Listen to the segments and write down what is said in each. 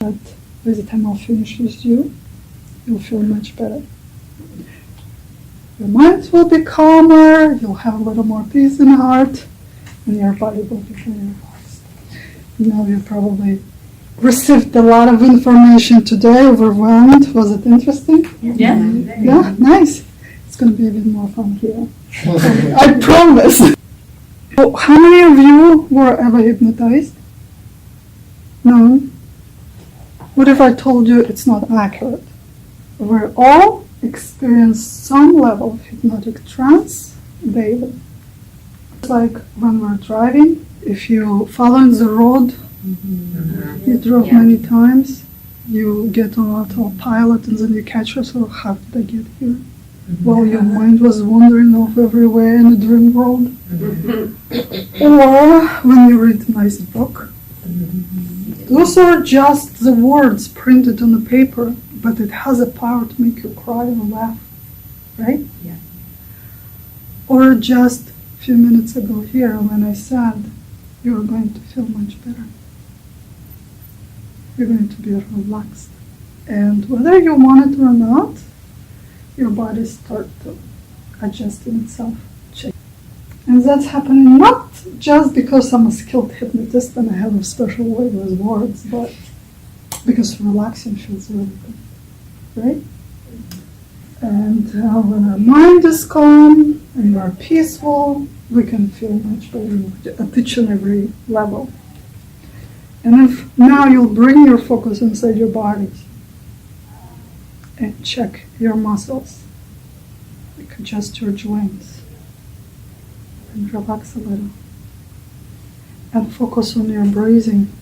But by the time I'll finish with you, you'll feel much better. Your mind will be calmer, you'll have a little more peace in the heart, and your body will be very relaxed. Now you probably received a lot of information today, overwhelmed. Was it interesting? Yeah. Yeah, nice. It's going to be a bit more fun here. I promise. So how many of you were ever hypnotized? No? What if I told you it's not accurate? We all experience some level of hypnotic trance daily. It's like when we're driving, if you follow in the road, you drove many times, you get on autopilot and then you catch yourself, how did I get here? Well, your mind was wandering off everywhere in a dream world. Or when you read a nice book. Those are just the words printed on the paper, but it has a power to make you cry or laugh, right? Yeah. Or just a few minutes ago here when I said, you're going to feel much better. You're going to be relaxed. And whether you want it or not, your body starts to adjust in itself. And that's happening not just because I'm a skilled hypnotist and I have a special way with words, but because relaxing feels really good, right? And when our mind is calm and we're peaceful, we can feel much better at each and every level. And if now you'll bring your focus inside your bodies and check your muscles, like adjust your joints and relax a little. And focus on your breathing.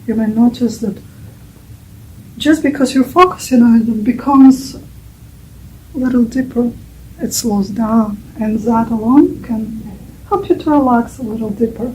You may notice that just because you're focusing on it, it becomes a little deeper. It slows down, and that alone can help you to relax a little deeper.